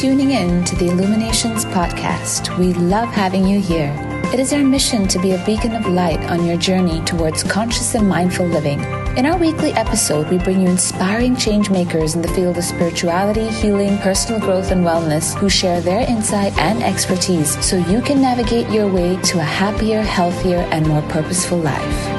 tuning in to the Illuminations Podcast. We love having you here. It is our mission to be a beacon of light on your journey towards conscious and mindful living. In our weekly episode, we bring you inspiring change makers in the field of spirituality, healing, personal growth, and wellness who share their insight and expertise so you can navigate your way to a happier, healthier, and more purposeful life.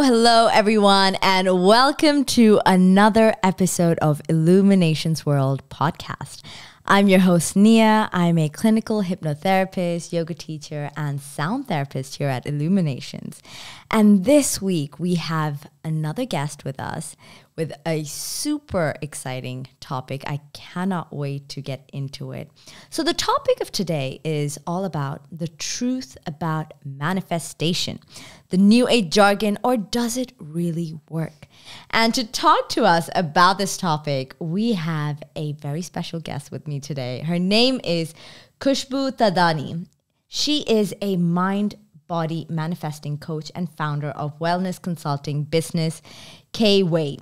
Hello, everyone, and welcome to another episode of Illuminations World Podcast. I'm your host, Nia. I'm a clinical hypnotherapist, yoga teacher, and sound therapist here at Illuminations. And this week, we have another guest with us with a super exciting topic. I cannot wait to get into it. So the topic of today is all about the truth about manifestation, the new age jargon, or does it really work? And to talk to us about this topic, we have a very special guest with me today. Her name is Khushbu Thadani. She is a mind-body manifesting coach and founder of wellness consulting business K-Way.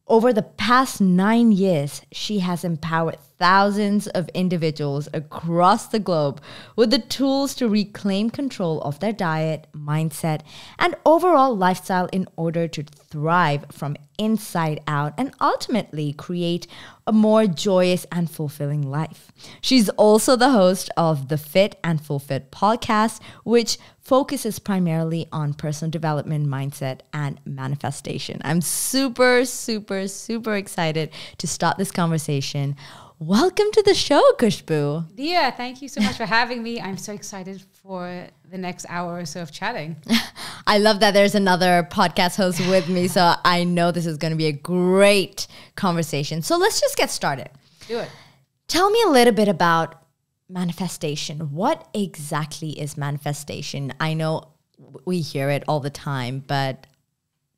Over the past 9 years, she has empowered thousands of individuals across the globe with the tools to reclaim control of their diet, mindset, and overall lifestyle in order to thrive from inside out and ultimately create a more joyous and fulfilling life. She's also the host of the Fit and Fulfilled podcast, which focuses primarily on personal development, mindset, and manifestation. I'm super excited to start this conversation. Welcome to the show, Khushbu. Yeah, thank you so much for having me. I'm so excited for the next hour or so of chatting. I love that there's another podcast host with me, so I know this is going to be a great conversation. So let's just get started. Do it. Tell me a little bit about manifestation. What exactly is manifestation? I know we hear it all the time, but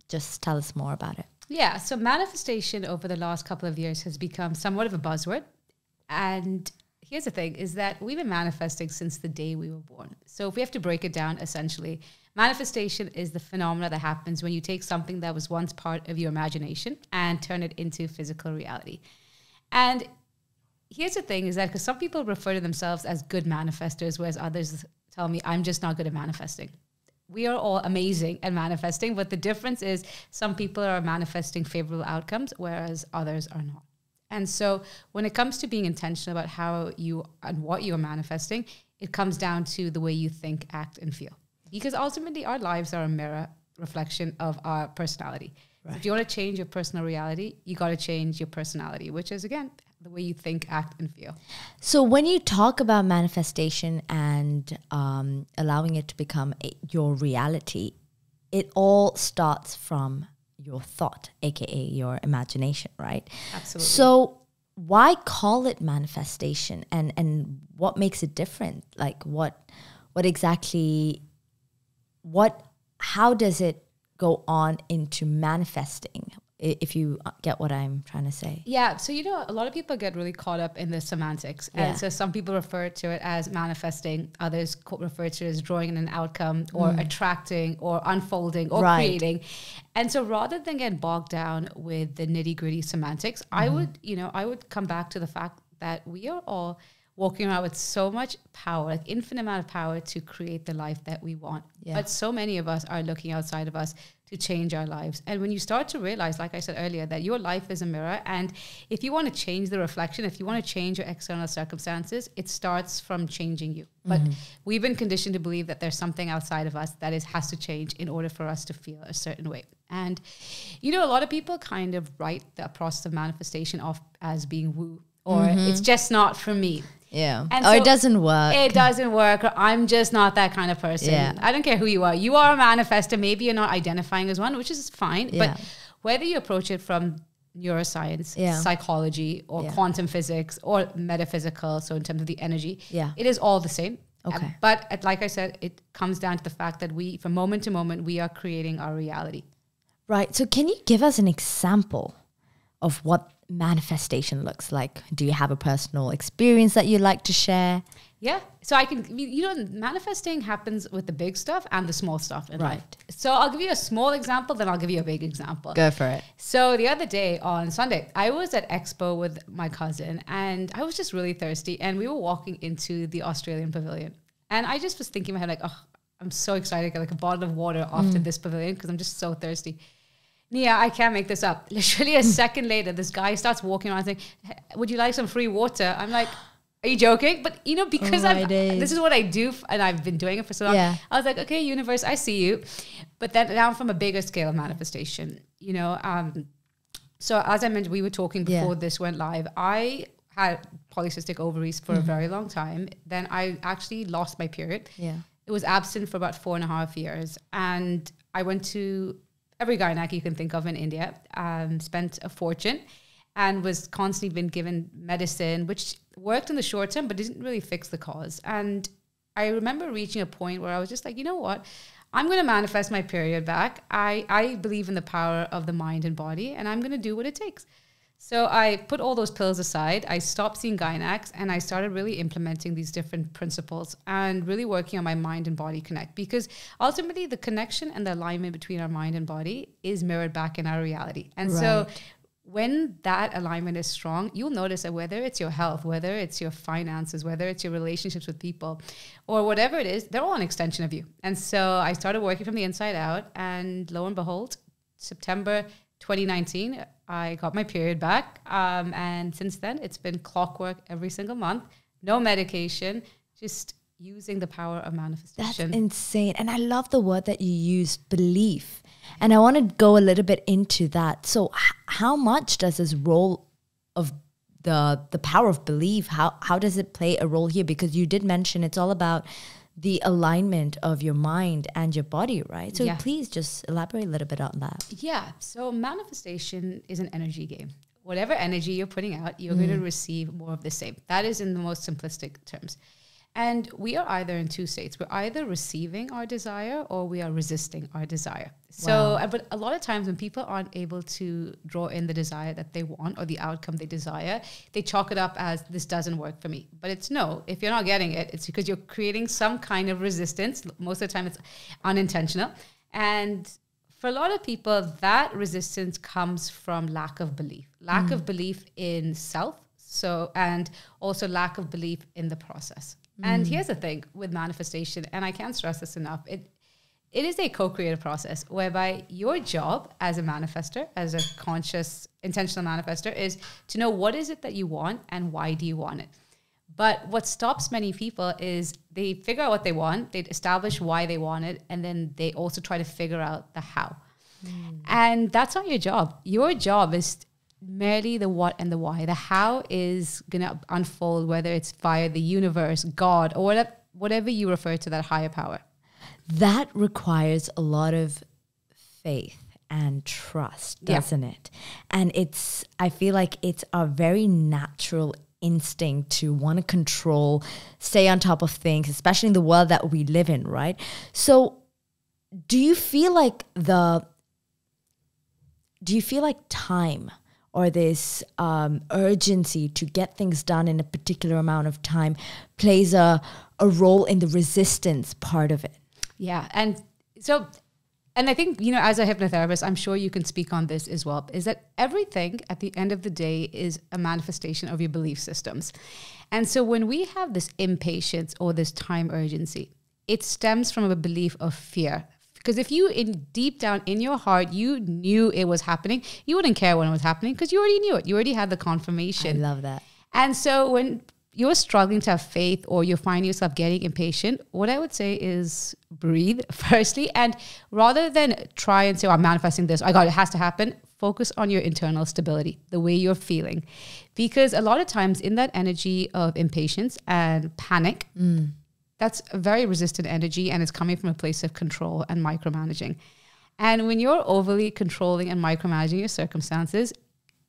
just tell us more about it. Yeah, so manifestation over the last couple of years has become somewhat of a buzzword. And here's the thing, is that we've been manifesting since the day we were born. So if we have to break it down, essentially, manifestation is the phenomena that happens when you take something that was once part of your imagination and turn it into physical reality. And here's the thing, is that because some people refer to themselves as good manifestors, whereas others tell me, I'm just not good at manifesting. We are all amazing at manifesting, but the difference is some people are manifesting favorable outcomes, whereas others are not. And so when it comes to being intentional about how you and what you're manifesting, it comes down to the way you think, act, and feel. Because ultimately our lives are a mirror reflection of our personality. Right. If you want to change your personal reality, you got to change your personality, which is, again, the way you think, act, and feel. So when you talk about manifestation and allowing it to become your reality, it all starts from your thought, aka your imagination, right? Absolutely. So why call it manifestation, and what makes it different? Like how does it go on into manifesting, if you get what I'm trying to say? Yeah. So, a lot of people get really caught up in the semantics. Yeah. And so some people refer to it as manifesting. Others refer to it as drawing in an outcome or attracting or unfolding or creating. And so rather than get bogged down with the nitty gritty semantics, I would come back to the fact that we are all walking around with so much power, like infinite amount of power to create the life that we want. Yeah. But so many of us are looking outside of us to change our lives. And when you start to realize, like I said earlier, that your life is a mirror, and if you want to change the reflection, if you want to change your external circumstances, it starts from changing you. But we've been conditioned to believe that there's something outside of us that has to change in order for us to feel a certain way. And, a lot of people kind of write the process of manifestation off as being woo, or it's just not for me. Yeah. And or it doesn't work. It doesn't work. Or I'm just not that kind of person. Yeah. I don't care who you are. You are a manifestor. Maybe you're not identifying as one, which is fine. Yeah. But whether you approach it from neuroscience, psychology, or quantum physics, or metaphysical, so in terms of the energy, it is all the same. Okay. But like I said, it comes down to the fact that we, from moment to moment, we are creating our reality. Right. So can you give us an example of what manifestation looks like. Do you have a personal experience that you'd like to share? Yeah. So manifesting happens with the big stuff and the small stuff in life. So I'll give you a small example, then I'll give you a big example. Go for it. So the other day on Sunday, I was at Expo with my cousin and I was just really thirsty, and we were walking into the Australian pavilion. And I just was thinking in my head, like, oh, I'm so excited to get like a bottle of water after this pavilion because I'm just so thirsty. Nia, I can't make this up. Literally a second later, this guy starts walking around saying, hey, would you like some free water? I'm like, are you joking? But, because this is what I do, and I've been doing it for so long. Yeah. I was like, okay, universe, I see you. But then now from a bigger scale of manifestation, so as I mentioned, we were talking before this went live. I had polycystic ovaries for a very long time. Then I actually lost my period. Yeah. It was absent for about 4.5 years. And I went to every gynaec you can think of in India, spent a fortune, and was constantly been given medicine, which worked in the short term, but didn't really fix the cause. And I remember reaching a point where I was just like, you know what? I'm going to manifest my period back. I believe in the power of the mind and body, and I'm going to do what it takes. So I put all those pills aside. I stopped seeing gynacs, and I started really implementing these different principles and really working on my mind and body connect, because ultimately the connection and the alignment between our mind and body is mirrored back in our reality. And so when that alignment is strong, you'll notice that whether it's your health, whether it's your finances, whether it's your relationships with people, or whatever it is, they're all an extension of you. And so I started working from the inside out, and lo and behold, September 2019, I got my period back. And since then, it's been clockwork every single month, no medication, just using the power of manifestation. That's insane. And I love the word that you use, belief. And I want to go a little bit into that. So how much does this role of the power of belief, how does it play a role here? Because you did mention it's all about the alignment of your mind and your body, right? So please just elaborate a little bit on that. Yeah. So manifestation is an energy game. Whatever energy you're putting out, you're going to receive more of the same. That is in the most simplistic terms. And we are either in two states. We're either receiving our desire or we are resisting our desire. So, but a lot of times when people aren't able to draw in the desire that they want or the outcome they desire, they chalk it up as this doesn't work for me. But it's no, if you're not getting it, it's because you're creating some kind of resistance. Most of the time it's unintentional. And for a lot of people, that resistance comes from lack of belief of in self. So, and also lack of belief in the process. And here's the thing with manifestation, and I can't stress this enough, it is a co-creative process whereby your job as a manifester, as a conscious, intentional manifester, is to know what is it that you want and why do you want it. But what stops many people is they figure out what they want, they establish why they want it, and then they also try to figure out the how. And that's not your job. Your job is merely the what and the why. The how is going to unfold, whether it's via the universe, God, or whatever you refer to that higher power. That requires a lot of faith and trust, doesn't it? And I feel like it's a very natural instinct to want to control, stay on top of things, especially in the world that we live in, right? So do you feel like time or this urgency to get things done in a particular amount of time plays a role in the resistance part of it? Yeah. And I think, as a hypnotherapist, I'm sure you can speak on this as well, is that everything at the end of the day is a manifestation of your belief systems. And so when we have this impatience or this time urgency, it stems from a belief of fear. Because if you, deep down in your heart, you knew it was happening, you wouldn't care when it was happening because you already knew it. You already had the confirmation. I love that. And so when you're struggling to have faith or you find yourself getting impatient, what I would say is breathe firstly. And rather than try and say, I'm manifesting this, it has to happen, focus on your internal stability, the way you're feeling. Because a lot of times in that energy of impatience and panic, that's a very resistant energy, and it's coming from a place of control and micromanaging. And when you're overly controlling and micromanaging your circumstances,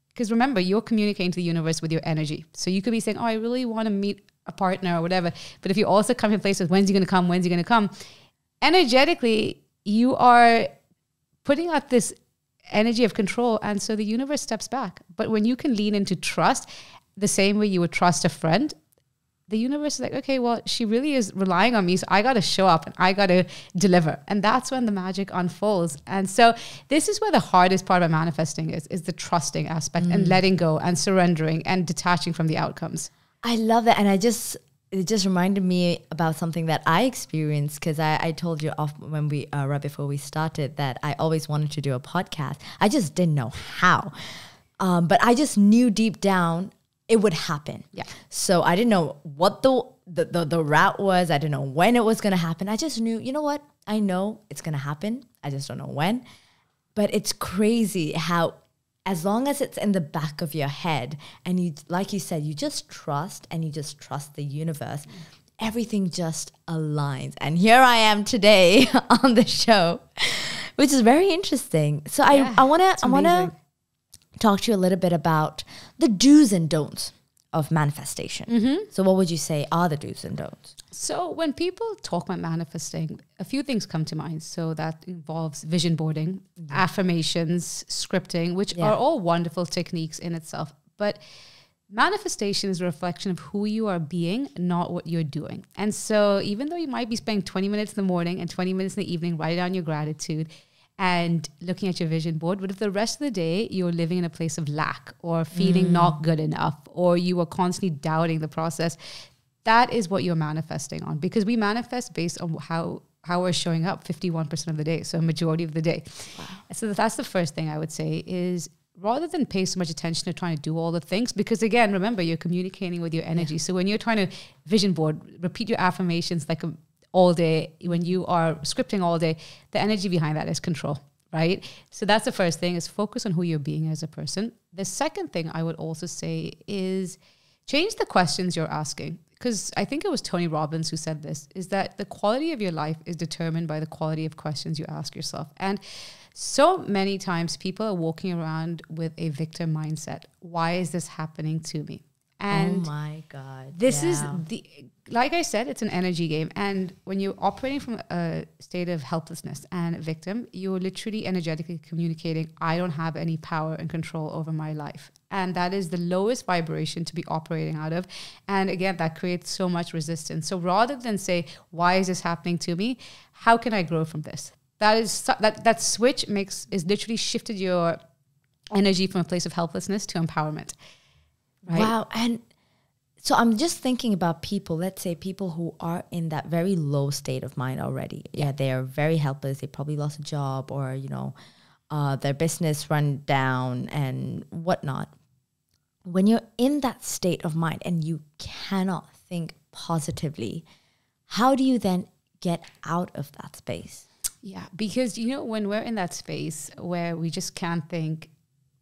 because remember, you're communicating to the universe with your energy. So you could be saying, I really want to meet a partner or whatever. But if you also come in place with when's he going to come, energetically, you are putting out this energy of control. And so the universe steps back. But when you can lean into trust, the same way you would trust a friend, the universe is like, okay, well, she really is relying on me. So I got to show up and I got to deliver. And that's when the magic unfolds. And so this is where the hardest part about manifesting is the trusting aspect and letting go and surrendering and detaching from the outcomes. I love that. And it just reminded me about something that I experienced, because I told you off when we right before we started that I always wanted to do a podcast. I just didn't know how. But I just knew deep down it would happen. Yeah. So I didn't know what the route was. I didn't know when it was going to happen. I just knew, you know what? I know it's going to happen. I just don't know when. But it's crazy how, as long as it's in the back of your head and you, like you said, you just trust and you just trust the universe, everything just aligns. And here I am today on the show, which is very interesting. So I want to talk to you a little bit about the do's and don'ts of manifestation. So what would you say are the do's and don'ts? So when people talk about manifesting, a few things come to mind. So that involves vision boarding, affirmations, scripting, which are all wonderful techniques in itself. But manifestation is a reflection of who you are being, not what you're doing. And so even though you might be spending 20 minutes in the morning and 20 minutes in the evening writing down your gratitude and looking at your vision board, but if the rest of the day you're living in a place of lack or feeling not good enough, or you are constantly doubting the process, that is what you're manifesting on, because we manifest based on how we're showing up 51% of the day, so a majority of the day. Wow. So that's the first thing I would say is, rather than pay so much attention to trying to do all the things, because again, remember, you're communicating with your energy. So when you're trying to vision board, repeat your affirmations like all day, when you are scripting all day, the energy behind that is control, right? So that's the first thing, is focus on who you're being as a person. The second thing I would also say is change the questions you're asking. Because I think it was Tony Robbins who said this, is that the quality of your life is determined by the quality of questions you ask yourself. And so many times people are walking around with a victim mindset. Why is this happening to me? And oh my God. This is like I said, it's an energy game. And when you're operating from a state of helplessness and victim, you're literally energetically communicating, I don't have any power and control over my life. And that is the lowest vibration to be operating out of. And again, that creates so much resistance. So rather than say, why is this happening to me? How can I grow from this? That switch is literally shifted your energy from a place of helplessness to empowerment. Right? Wow. And so I'm just thinking about people, let's say people who are in that very low state of mind already. Yeah, they are very helpless. They probably lost a job, or, their business run down and whatnot. When you're in that state of mind and you cannot think positively, how do you then get out of that space? Yeah, because, when we're in that space where we just can't think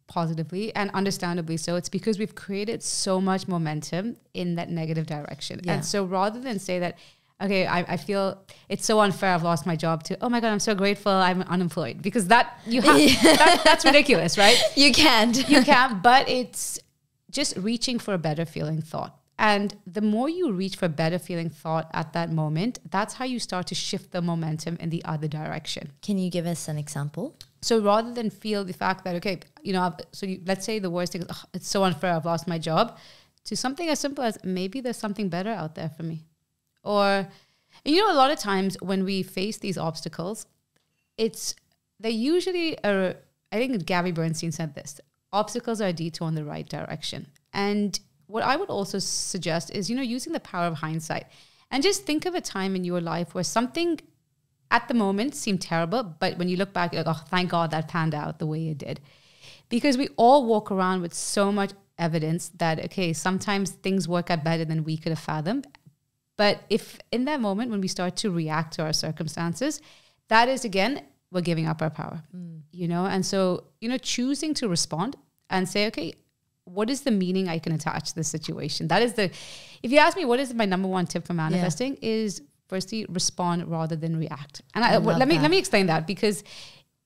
positively, and understandably so, it's because we've created so much momentum in that negative direction. Yeah. And so rather than say that, okay, I feel it's so unfair, I've lost my job, to, oh my God, I'm so grateful I'm unemployed, because that's ridiculous, right? You can't, but it's just reaching for a better feeling thought. And the more you reach for better feeling thought at that moment, that's how you start to shift the momentum in the other direction. Can you give us an example? So rather than feel the fact that, okay, let's say the worst thing is, oh, it's so unfair, I've lost my job, to something as simple as, maybe there's something better out there for me. Or, a lot of times when we face these obstacles, they usually are, I think Gabby Bernstein said this, obstacles are a detour in the right direction. And what I would also suggest is, using the power of hindsight, and just think of a time in your life where something at the moment seemed terrible, but when you look back, you're like, oh, thank God that panned out the way it did. Because we all walk around with so much evidence that, okay, sometimes things work out better than we could have fathomed. But if in that moment, when we start to react to our circumstances, that is, again, we're giving up our power, And so, choosing to respond and say, okay, what is the meaning I can attach to this situation? That is if you ask me, what is my number one tip for manifesting is, firstly, respond rather than react. And let me explain that, because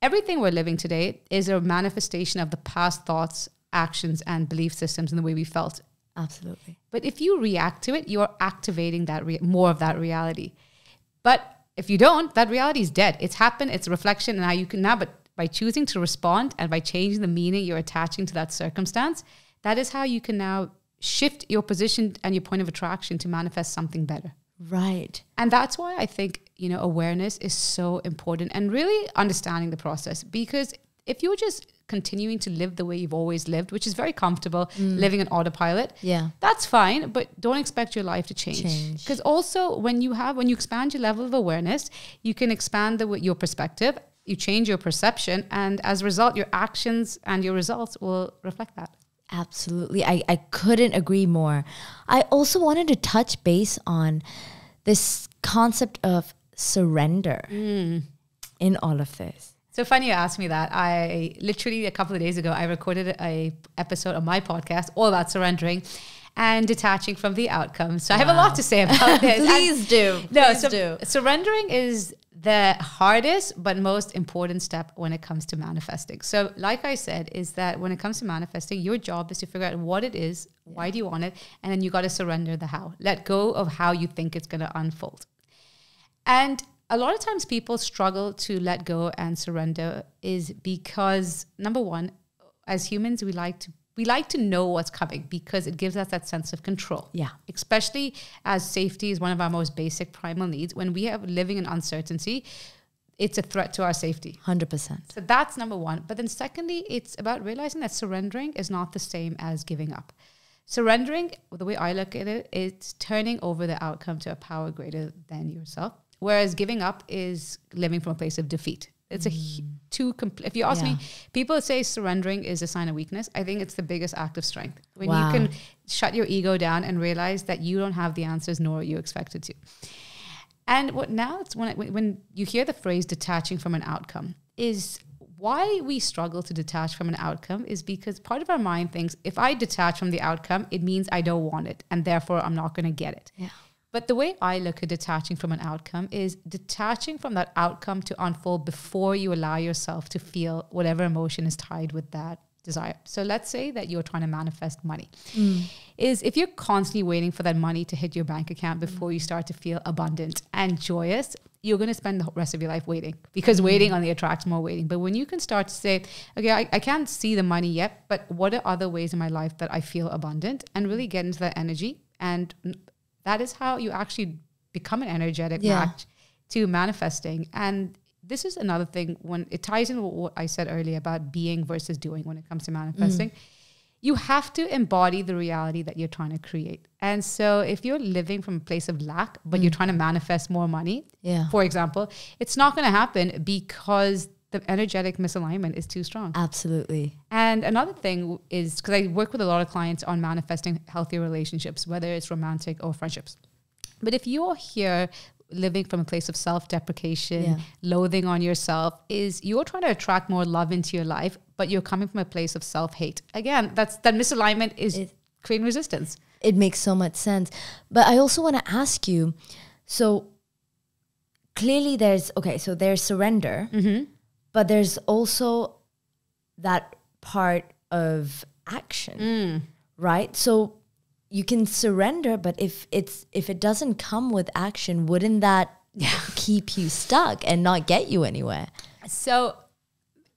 everything we're living today is a manifestation of the past thoughts, actions, and belief systems and the way we felt. Absolutely. But if you react to it, you're activating that more of that reality. But if you don't, that reality is dead. It's happened. It's a reflection. And now you can but by choosing to respond and by changing the meaning you're attaching to that circumstance, that is how you can now shift your position and your point of attraction to manifest something better. Right. And that's why I think, awareness is so important and really understanding the process. Because if you're just continuing to live the way you've always lived, which is very comfortable, living on autopilot, that's fine, but don't expect your life to change. Because also when you expand your level of awareness, you can expand your perspective, you change your perception, and as a result, your actions and your results will reflect that. Absolutely. I couldn't agree more. I also wanted to touch base on this concept of surrender in all of this. So funny you asked me that. I literally a couple of days ago, I recorded a episode of my podcast all about surrendering and detaching from the outcome. So I have a lot to say about this. Please do. Surrendering is the hardest but most important step when it comes to manifesting. So like I said, is that when it comes to manifesting, your job is to figure out what it is, why do you want it, and then you got to surrender the how. Let go of how you think it's going to unfold. And a lot of times people struggle to let go and surrender is because, number one, as humans, we like to know what's coming because it gives us that sense of control. Yeah. Especially as safety is one of our most basic primal needs. When we are living in uncertainty, it's a threat to our safety. 100%. So that's number one. But then secondly, it's about realizing that surrendering is not the same as giving up. Surrendering, the way I look at it, it's turning over the outcome to a power greater than yourself. Whereas giving up is living from a place of defeat. It's if you ask me, people say surrendering is a sign of weakness. I think it's the biggest act of strength. When you can shut your ego down and realize that you don't have the answers nor are you expected to. And when you hear the phrase detaching from an outcome, is why we struggle to detach from an outcome is because part of our mind thinks if I detach from the outcome, it means I don't want it and therefore I'm not going to get it. Yeah. But the way I look at detaching from an outcome is detaching from that outcome to unfold before you allow yourself to feel whatever emotion is tied with that desire. So let's say that you're trying to manifest money. Is if you're constantly waiting for that money to hit your bank account before you start to feel abundant and joyous, you're going to spend the rest of your life waiting because waiting only attracts more waiting. But when you can start to say, okay, I can't see the money yet, but what are other ways in my life that I feel abundant and really get into that energy, and that is how you actually become an energetic match to manifesting. And this is another thing when it ties in with what I said earlier about being versus doing when it comes to manifesting. You have to embody the reality that you're trying to create. And so if you're living from a place of lack, but you're trying to manifest more money, for example, it's not going to happen because the energetic misalignment is too strong. Absolutely. And another thing is, because I work with a lot of clients on manifesting healthier relationships, whether it's romantic or friendships. But if you're here living from a place of self-deprecation, loathing on yourself, is you're trying to attract more love into your life, but you're coming from a place of self-hate. Again, that misalignment is creating resistance. It makes so much sense. But I also want to ask you, so clearly there's surrender, but there's also that part of action, right? So you can surrender, but if it doesn't come with action, wouldn't that keep you stuck and not get you anywhere? So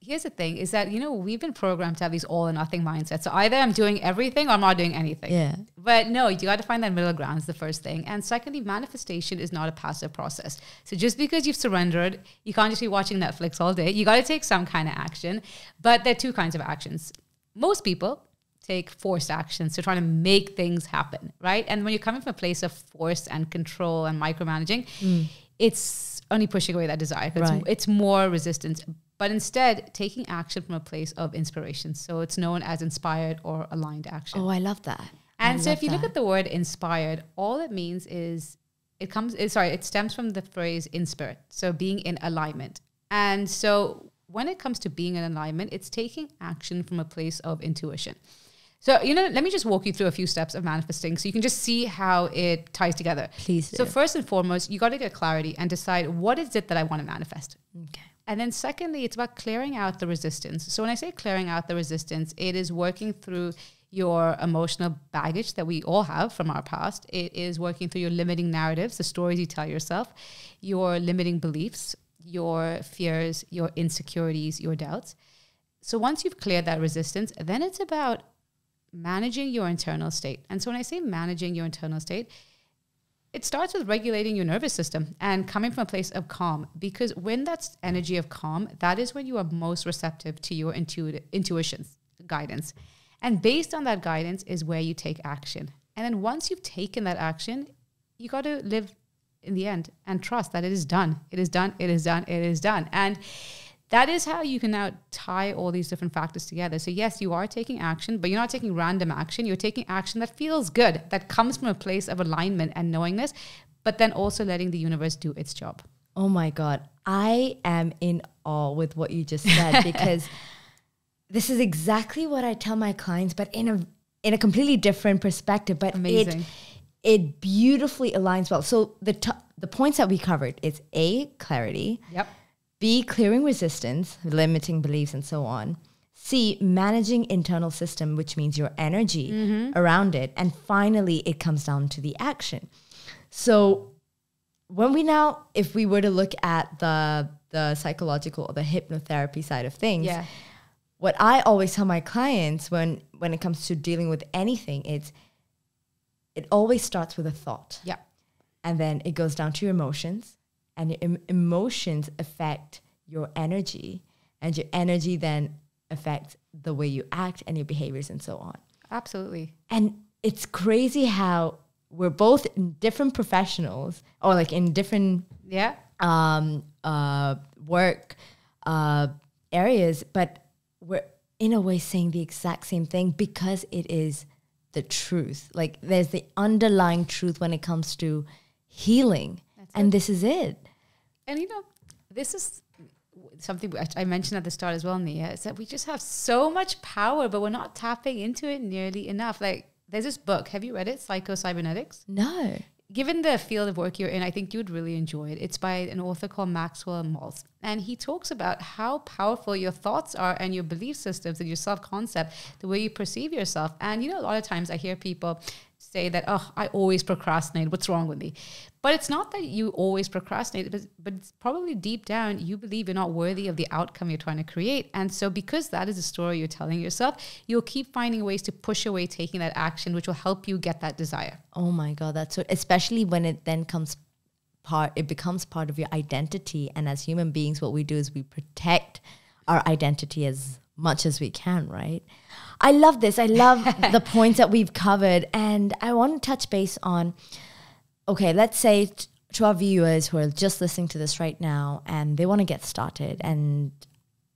here's the thing is that, we've been programmed to have these all or nothing mindsets. So either I'm doing everything or I'm not doing anything. Yeah. But no, you got to find that middle ground is the first thing. And secondly, manifestation is not a passive process. So just because you've surrendered, you can't just be watching Netflix all day. You got to take some kind of action. But there are two kinds of actions. Most people take forced actions to try to make things happen, right? And when you're coming from a place of force and control and micromanaging, it's only pushing away that desire. It's more resistance. But instead, taking action from a place of inspiration. So it's known as inspired or aligned action. Oh, I love that. And so if you look at the word inspired, all it means is it stems from the phrase in spirit. So being in alignment. And so when it comes to being in alignment, it's taking action from a place of intuition. So, let me just walk you through a few steps of manifesting so you can just see how it ties together. Please do. So first and foremost, you got to get clarity and decide what is it that I want to manifest. Okay. And then secondly, it's about clearing out the resistance. So when I say clearing out the resistance, it is working through your emotional baggage that we all have from our past. It is working through your limiting narratives, the stories you tell yourself, your limiting beliefs, your fears, your insecurities, your doubts. So once you've cleared that resistance, then it's about managing your internal state. And so when I say managing your internal state, it starts with regulating your nervous system and coming from a place of calm, because when that's energy of calm, that is when you are most receptive to your intuitions, guidance. And based on that guidance is where you take action. And then once you've taken that action, you got to live in the end and trust that it is done. It is done. It is done. It is done. And that is how you can now tie all these different factors together. So yes, you are taking action, but you're not taking random action. You're taking action that feels good, that comes from a place of alignment and knowingness, but then also letting the universe do its job. Oh my God. I am in awe with what you just said, because this is exactly what I tell my clients, but in a completely different perspective. But amazing. It beautifully aligns well. So the points that we covered is A, clarity. Yep. B, clearing resistance, limiting beliefs, and so on. C, managing internal system, which means your energy around it. And finally, it comes down to the action. So when if we were to look at the psychological or the hypnotherapy side of things, what I always tell my clients when it comes to dealing with anything, it always starts with a thought. Yeah. And then it goes down to your emotions. And your emotions affect your energy, and your energy then affects the way you act and your behaviors and so on. Absolutely. And it's crazy how we're both in different professionals, or like in different work areas, but we're in a way saying the exact same thing because it is the truth. Like there's the underlying truth when it comes to healing. This is it. And this is something I mentioned at the start as well, Nia, is that we just have so much power, but we're not tapping into it nearly enough. Like there's this book, have you read it? Psycho-Cybernetics? No. Given the field of work you're in, I think you would really enjoy it. It's by an author called Maxwell Maltz. And he talks about how powerful your thoughts are and your belief systems and your self-concept, the way you perceive yourself. And, a lot of times I hear people say that, oh, I always procrastinate. What's wrong with me? But it's not that you always procrastinate, but it's probably deep down you believe you're not worthy of the outcome you're trying to create. And so because that is the story you're telling yourself, you'll keep finding ways to push away taking that action, which will help you get that desire. Oh my God, that's so, especially when it then it becomes part of your identity. And as human beings, what we do is we protect our identity as much as we can, right? I love this. I love the points that we've covered. And I want to touch base on, okay, let's say to our viewers who are just listening to this right now and they want to get started and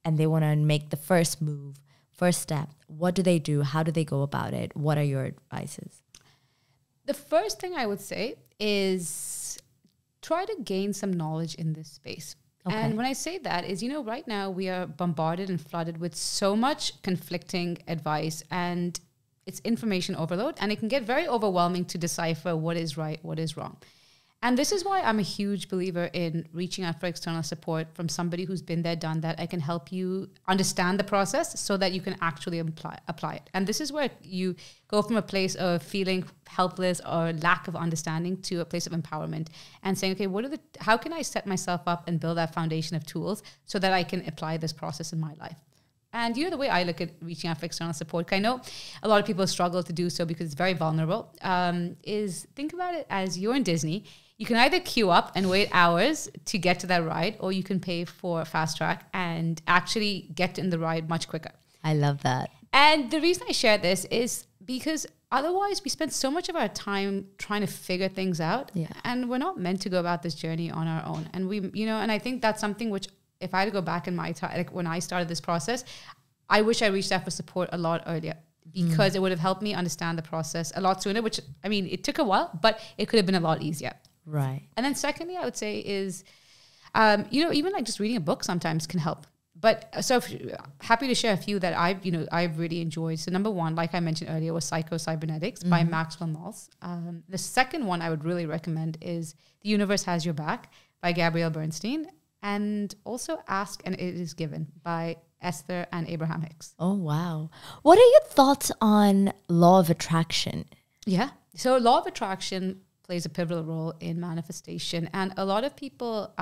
they want to make the first move, first step. What do they do? How do they go about it? What are your advices? The first thing I would say is try to gain some knowledge in this space. Okay. And when I say that is, right now we are bombarded and flooded with so much conflicting advice, and it's information overload, and it can get very overwhelming to decipher what is right, what is wrong. And this is why I'm a huge believer in reaching out for external support from somebody who's been there, done that. I can help you understand the process so that you can actually apply it. And this is where you go from a place of feeling helpless or lack of understanding to a place of empowerment and saying, okay, how can I set myself up and build that foundation of tools so that I can apply this process in my life? And the way I look at reaching out for external support, I know a lot of people struggle to do so because it's very vulnerable, is think about it as you're in Disney. You can either queue up and wait hours to get to that ride, or you can pay for fast track and actually get in the ride much quicker. I love that. And the reason I share this is because otherwise we spend so much of our time trying to figure things out, and we're not meant to go about this journey on our own. And and I think that's something which, if I had to go back in my time, like when I started this process, I wish I reached out for support a lot earlier, because it would have helped me understand the process a lot sooner, which, it took a while, but it could have been a lot easier. Right. And then secondly, I would say is, even like just reading a book sometimes can help. But so happy to share a few that I've really enjoyed. So number one, like I mentioned earlier, was Psycho-Cybernetics by Maxwell Maltz. The second one I would really recommend is The Universe Has Your Back by Gabrielle Bernstein. And also Ask and It Is Given by Esther and Abraham Hicks. Oh, wow. What are your thoughts on law of attraction? Yeah. So law of attraction, plays a pivotal role in manifestation. And a lot of people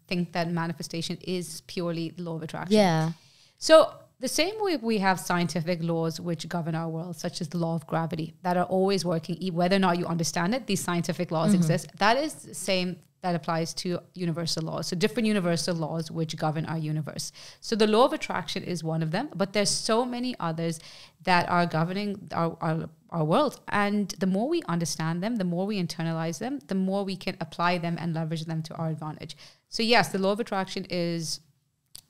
think that manifestation is purely the law of attraction. Yeah. So the same way we have scientific laws which govern our world, such as the law of gravity, that are always working, whether or not you understand it, these scientific laws exist. That is the same that applies to universal laws. So different universal laws which govern our universe. So the law of attraction is one of them, but there's so many others that are governing our world. And the more we understand them, the more we internalize them, the more we can apply them and leverage them to our advantage. So yes, the law of attraction is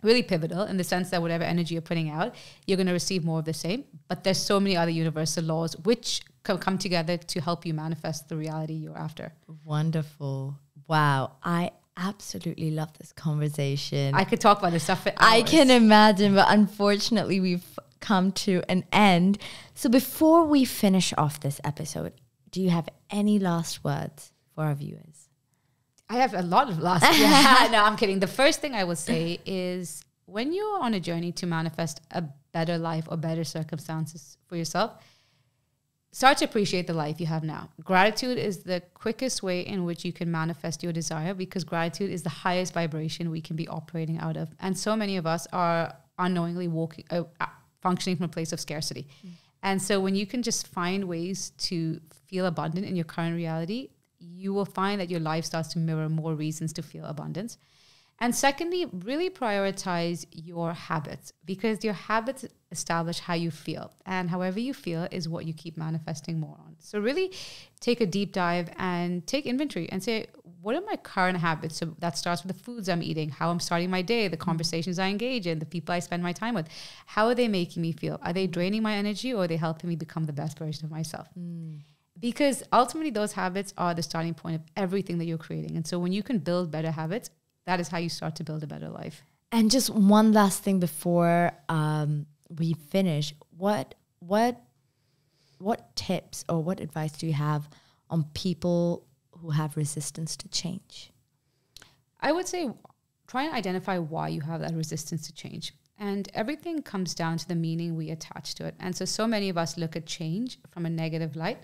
really pivotal in the sense that whatever energy you're putting out, you're going to receive more of the same. But there's so many other universal laws which come together to help you manifest the reality you're after. Wonderful. Wow. I absolutely love this conversation. I could talk about this stuff for hours. I can imagine, but unfortunately we've come to an end. So before we finish off this episode, do you have any last words for our viewers? I have a lot of last. No, I'm kidding. The first thing I would say is when you're on a journey to manifest a better life or better circumstances for yourself, start to appreciate the life you have now. Gratitude is the quickest way in which you can manifest your desire, because gratitude is the highest vibration we can be operating out of. And so many of us are unknowingly functioning from a place of scarcity. And so when you can just find ways to feel abundant in your current reality, you will find that your life starts to mirror more reasons to feel abundance. And secondly, really prioritize your habits, because your habits establish how you feel, and however you feel is what you keep manifesting more on. So really take a deep dive and take inventory and say, what are my current habits? So that starts with the foods I'm eating, how I'm starting my day, the conversations I engage in, the people I spend my time with. How are they making me feel? Are they draining my energy, or are they helping me become the best version of myself? Because ultimately those habits are the starting point of everything that you're creating. And so when you can build better habits, that is how you start to build a better life. And just one last thing before we finish, what tips or what advice do you have on people who have resistance to change? I would say try and identify why you have that resistance to change. And everything comes down to the meaning we attach to it. And so many of us look at change from a negative light,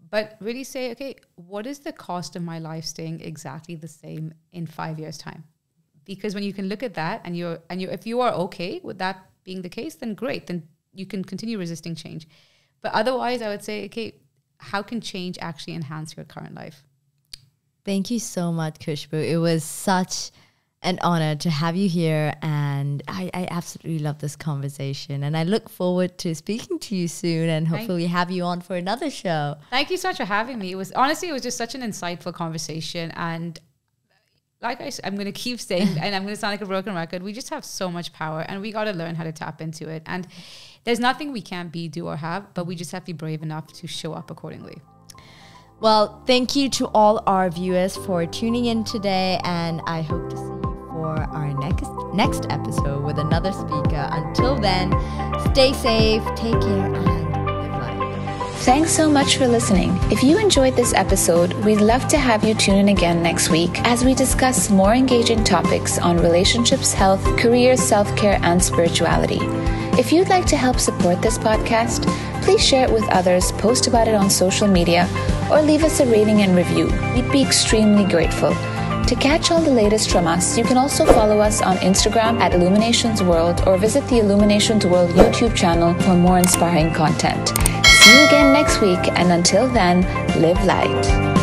but really say, okay, what is the cost of my life staying exactly the same in 5 years' time? Because when you can look at that and if you are okay with that being the case, then great, then you can continue resisting change. But otherwise, I would say, okay, how can change actually enhance your current life? Thank you so much, Khushbu. It was such an honor to have you here, and I absolutely love this conversation, and I look forward to speaking to you soon and hopefully have you on for another show. Thank you so much for having me. It was just such an insightful conversation, and like I'm going to keep saying, and I'm going to sound like a broken record, we just have so much power, and we got to learn how to tap into it. And there's nothing we can't be, do, or have, but we just have to be brave enough to show up accordingly. Well, thank you to all our viewers for tuning in today, and I hope to see you for our next episode with another speaker. Until then, stay safe, take care, and live life. Thanks so much for listening. If you enjoyed this episode, we'd love to have you tune in again next week as we discuss more engaging topics on relationships, health, career, self-care, and spirituality. If you'd like to help support this podcast, please share it with others, post about it on social media, or leave us a rating and review. We'd be extremely grateful. To catch all the latest from us, you can also follow us on Instagram at Illuminations World, or visit the Illuminations World YouTube channel for more inspiring content. See you again next week, and until then, live light.